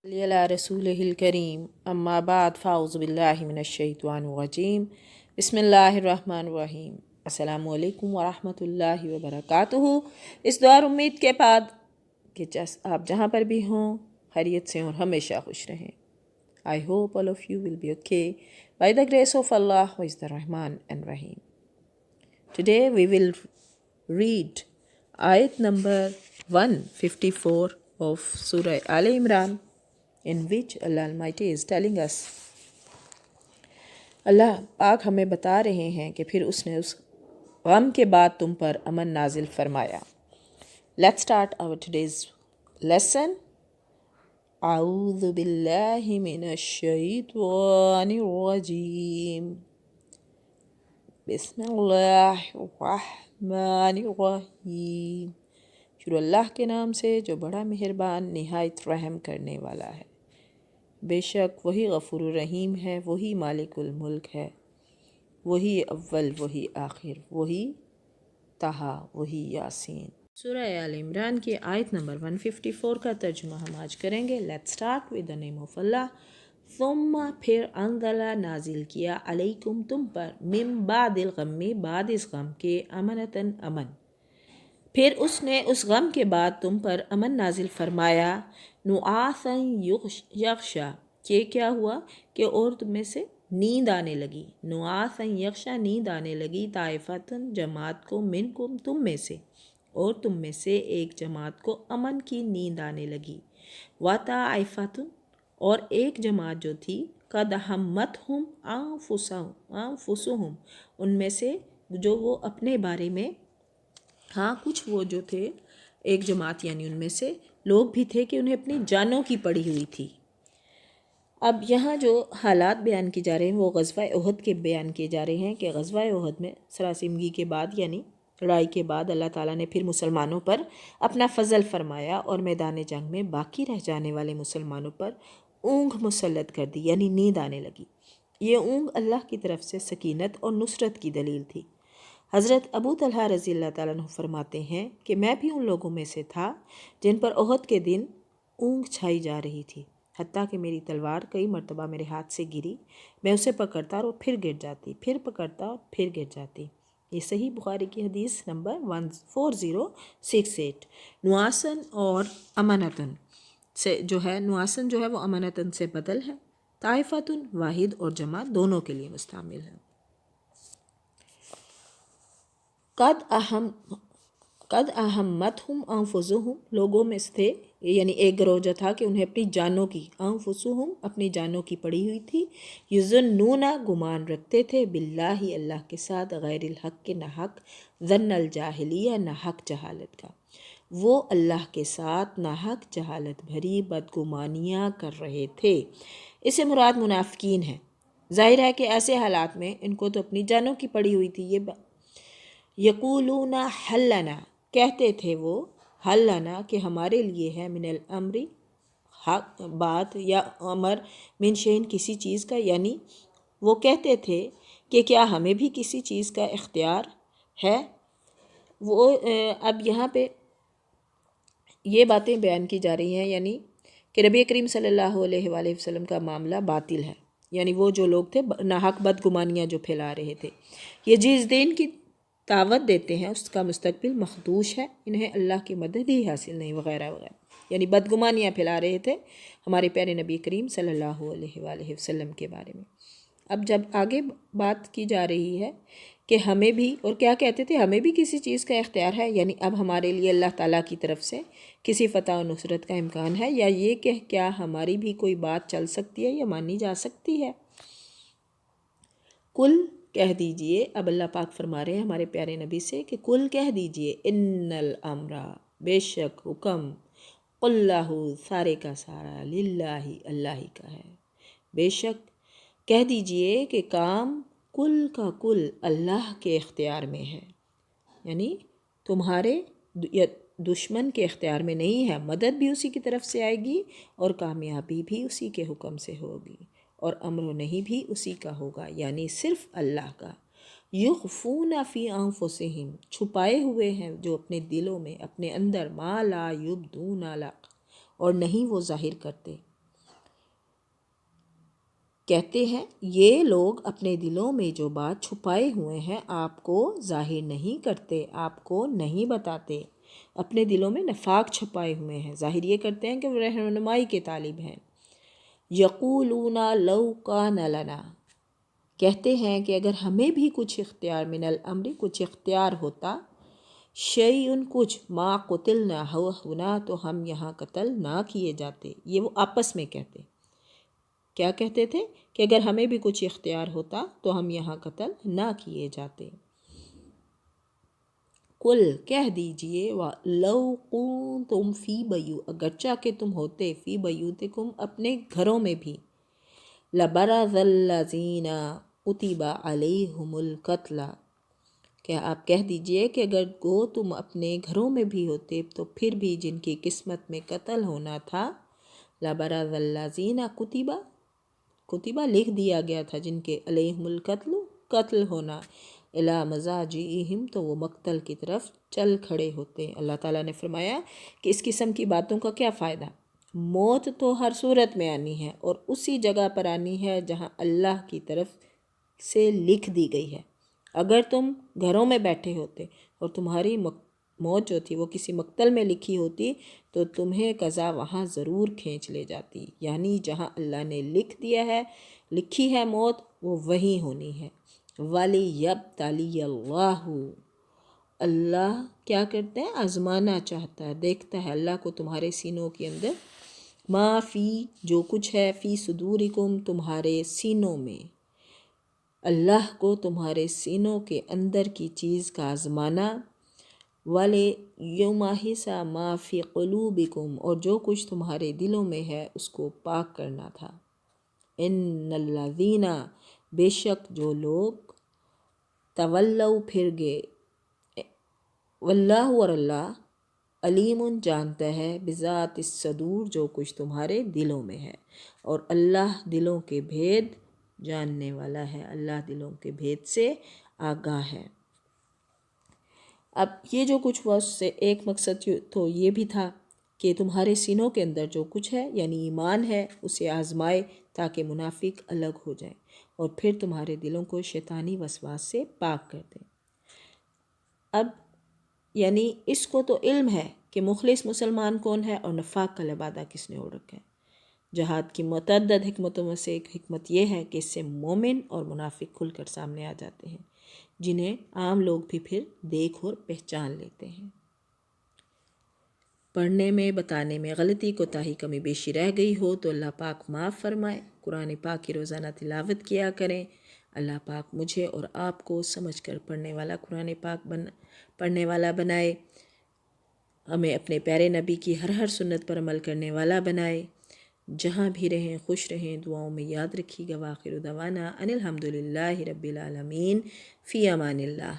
अला रसूलिहिल करीम अम्मा बाद फ़ाउज़ु बिल्लाहि मिनश्शैतानिर्रजीम बिस्मिल्लाहिर्रहमानिर्रहीम अस्सलामु अलैकुम वरहमतुल्लाहि वबरकातुहू। इस दुआ और उम्मीद के बाद कि आप जहाँ पर भी हों खैरियत से और हमेशा खुश रहें। I hope all of you will be okay by the grace of Allah who is the Rahman and Rahim. Today we will read ayat number 154 of Surah Al Imran, in which Allah Almighty is telling us, अल्लाह पाक हमें बता रहे हैं कि फिर उसने उस गम के बाद तुम पर अमन नाजिल फरमाया। Let's start our today's lesson. अऊज़ु बिल्लाहि मिनश शैतानिर रजीम बिस्मिल्लाहिर रहमानिर रहीम। शुरू अल्लाह के नाम से जो बड़ा मेहरबान निहायत रहम करने वाला है। बेशक वही गफूर रहीम है, वही मालिकुल मुल्क है, वही अव्वल वही आखिर, वही ताहा वही यासीन। सूरह आल इमरान की आयत नंबर 154 का तर्जुमा हम आज करेंगे। Let's start with the name of Allah. सुम्मा फिर अंज़ला नाजिल किया अलैकुम तुम पर मिन बादिल गम्मी बाद इस गम के अमनतन अमन। फिर उसने उस गम के बाद तुम पर अमन नाजिल फरमाया। नुआसन यख्शा कि क्या हुआ कि और तुम में से नींद आने लगी। नुआसन यख्शा नींद आने लगी ताइफतन जमात को मिनकुम तुम में से, और तुम में से एक जमात को अमन की नींद आने लगी। वाता आइफतन और एक जमात जो थी कद हमत हम आंफुसुहुम उनमें से जो वो अपने बारे में, हाँ कुछ वो जो थे एक जमात यानी उनमें से लोग भी थे कि उन्हें अपनी जानों की पड़ी हुई थी। अब यहाँ जो हालात बयान की जा रहे हैं वो ग़ज़वा उहद के बयान किए जा रहे हैं कि ग़ज़वा उहद में सरासिमगी के बाद यानी लड़ाई के बाद अल्लाह ताला ने फिर मुसलमानों पर अपना फ़ज़ल फरमाया और मैदान जंग में बाकी रह जाने वाले मुसलमानों पर ऊँघ मुसल्लत कर दी यानी नींद आने लगी। ये ऊँघ अल्लाह की तरफ से सकीनत और नुसरत की दलील थी। हज़रत अबू तलहा रज़ी अल्लाह ताला अन्हु फरमाते हैं कि मैं भी उन लोगों में से था जिन पर उहद के दिन ऊँघ छाई जा रही थी, हत्ता कि मेरी तलवार कई मरतबा मेरे हाथ से गिरी। मैं उसे पकड़ता और फिर गिर जाती, फिर पकड़ता और फिर गिर जाती। ये सही बुखारी की हदीस नंबर 14068। नुआसन और अमानतन से जो है, नुआसन जो है वो अमानतन से बदल है। ताइफतुन वाहिद और जमा दोनों के लिए मुस्तामिल है। कद अहम्मतहुम अनफुसुहुम लोगों में से थे यानी एक गिरोह जो था कि उन्हें अपनी जानों की, अनफुसुहुम अपनी जानों की पड़ी हुई थी। युज़न्नूना गुमान रखते थे, बिल्लाही अल्लाह के साथ, गैरिल हक के नाहक, ज़न्नल जाहिलिया नाहक जहालत का। वो अल्लाह के साथ नाहक जहालत भरी बदगुमानियाँ कर रहे थे। इससे मुराद मुनाफिकीन है। ज़ाहिर है कि ऐसे हालात में इनको तो अपनी जानों की पड़ी हुई थी। ये यकूलूना हल्लना कहते थे वो, हल्लना कि हमारे लिए है, मिनल अमरी हक बात या अमर मिन शैइन किसी चीज़ का, यानी वो कहते थे कि क्या हमें भी किसी चीज़ का इख्तियार है। वो अब यहाँ पे ये बातें बयान की जा रही हैं यानी कि नबी करीम सल्लल्लाहु अलैहि वसल्लम का मामला बातिल है, यानी वो जो लोग थे नाहक बदगुमानियाँ जो फैला रहे थे, ये जिस दिन की दावत देते हैं उसका मुस्तकबिल मखदूश है, इन्हें अल्लाह की मदद ही हासिल नहीं वगैरह वगैरह, यानी बदगुमानियाँ फैला रहे थे हमारे प्यारे नबी करीम सल्लल्लाहु अलैहि वसल्लम के बारे में। अब जब आगे बात की जा रही है कि हमें भी, और क्या कहते थे, हमें भी किसी चीज़ का इख्तियार है, यानी अब हमारे लिए अल्लाह ताला की तरफ से किसी फ़तह और नुसरत का इम्कान है, या ये कि क्या हमारी भी कोई बात चल सकती है या मानी जा सकती है। कुल कह दीजिए, अब अल्लाह पाक फरमा रहे हैं हमारे प्यारे नबी से कि कुल कह दीजिए, इन्नल अमरा बेशक हुक्म, कुल्लाहु सारे का सारा, लिल्लाही अल्लाह ही का है। बेशक कह दीजिए कि काम कुल का कुल अल्लाह के इख्तियार में है, यानी तुम्हारे दुश्मन के इख्तियार में नहीं है। मदद भी उसी की तरफ से आएगी और कामयाबी भी उसी के हुक्म से होगी, और अम्र नहीं भी उसी का होगा, यानी सिर्फ अल्लाह का। युख्फूना फ़ी अंफुसिहिम छुपाए हुए हैं जो अपने दिलों में, अपने अंदर, मा ला युब्दूना लक और नहीं वो जाहिर करते। کہتے ہیں یہ لوگ اپنے دلوں میں جو بات چھپائے ہوئے ہیں آپ کو ظاہر نہیں کرتے، آپ کو نہیں بتاتے، اپنے دلوں میں نفاق چھپائے ہوئے ہیں، ظاہر یہ کرتے ہیں کہ وہ رہنمائی کے طالب ہیں۔ یقولون لو کان لنا، کہتے ہیں کہ اگر ہمیں بھی کچھ اختیار، من الامر کچھ اختیار ہوتا، شیئن کچھ، ما قتلنا ہنا تو ہم یہاں قتل نہ کیے جاتے۔ یہ وہ آپس میں کہتے، کیا کہتے تھے کہ اگر ہمیں بھی کچھ اختیار ہوتا تو ہم یہاں قتل نہ کیے جاتے۔ قل کہہ دیجئے لو کنتم فی اگرچہ کہ تم ہوتے فی بیوتکم اپنے گھروں میں بھی، لبرز الذین کتب علیہم القتل، کیا آپ کہہ دیجئے کہ اگر گو تم اپنے گھروں میں بھی ہوتے تو پھر بھی جن کی قسمت میں قتل ہونا تھا، لبرز الذین کتبہ لکھ دیا گیا تھا جن کے علیہم القتل قتل ہونا، الی مضاجعہم تو وہ مقتل کی طرف چل کھڑے ہوتے۔ اللہ تعالیٰ نے فرمایا کہ اس قسم کی باتوں کا کیا فائدہ، موت تو ہر صورت میں آنی ہے اور اسی جگہ پر آنی ہے جہاں اللہ کی طرف سے لکھ دی گئی ہے۔ اگر تم گھروں میں بیٹھے ہوتے اور تمہاری موت جو تھی وہ کسی مقتل میں لکھی ہوتی تو تمہیں قضا وہاں ضرور کھینچ لے جاتی، یعنی جہاں اللہ نے لکھ دیا ہے، لکھی ہے موت، وہ وہیں ہونی ہے۔ وَلِيَبْتَلِيَ اللَّهُ، اللہ کیا کرتے ہیں، آزمانا چاہتا ہے، دیکھتا ہے اللہ کو تمہارے سینوں کے اندر، ما فی جو کچھ ہے، فی صدورکم تمہارے سینوں میں، اللہ کو تمہارے سینوں کے اندر کی چیز کا آزمانا، وَلِيُمَحِصَ مَا فِي قُلُوبِكُمْ اور جو کچھ تمہارے دلوں میں ہے اس کو پاک کرنا تھا۔ ان الذین بے شک جو لوگ، تولوا پھر گئے، واللہ اور اللہ، علیم جانتا ہے، بذات الصدور جو کچھ تمہارے دلوں میں ہے، اور اللہ دلوں کے بھید جاننے والا ہے، اللہ دلوں کے بھید سے آگاہ ہے۔ اب یہ جو کچھ ہوا اس سے ایک مقصد تو یہ بھی تھا کہ تمہارے سینوں کے اندر جو کچھ ہے یعنی ایمان ہے اسے آزمائے تاکہ منافق الگ ہو جائیں اور پھر تمہارے دلوں کو شیطانی وسواس سے پاک کر دیں۔ اب یعنی اس کو تو علم ہے کہ مخلص مسلمان کون ہے اور نفاق کا لبادہ کس نے اوڑھ رکھا ہے۔ جہاد کی متعدد حکمتوں میں سے ایک حکمت یہ ہے کہ اس سے مومن اور منافق کھل کر سامنے آ جاتے ہیں، جنہیں عام لوگ بھی پھر دیکھ اور پہچان لیتے ہیں۔ پڑھنے میں، بتانے میں غلطی کوتاہی کمی بیشی رہ گئی ہو تو اللہ پاک معاف فرمائے۔ قرآن پاک کی روزانہ تلاوت کیا کریں۔ اللہ پاک مجھے اور آپ کو سمجھ کر پڑھنے والا قرآن پاک پڑھنے والا بنائے، ہمیں اپنے پیارے نبی کی ہر سنت پر عمل کرنے والا بنائے۔ جہاں بھی رہیں خوش رہیں، دعاؤں میں یاد رکھیے گا۔ وآخر دعوانا ان الحمد للہ رب العالمین، فی امان اللہ۔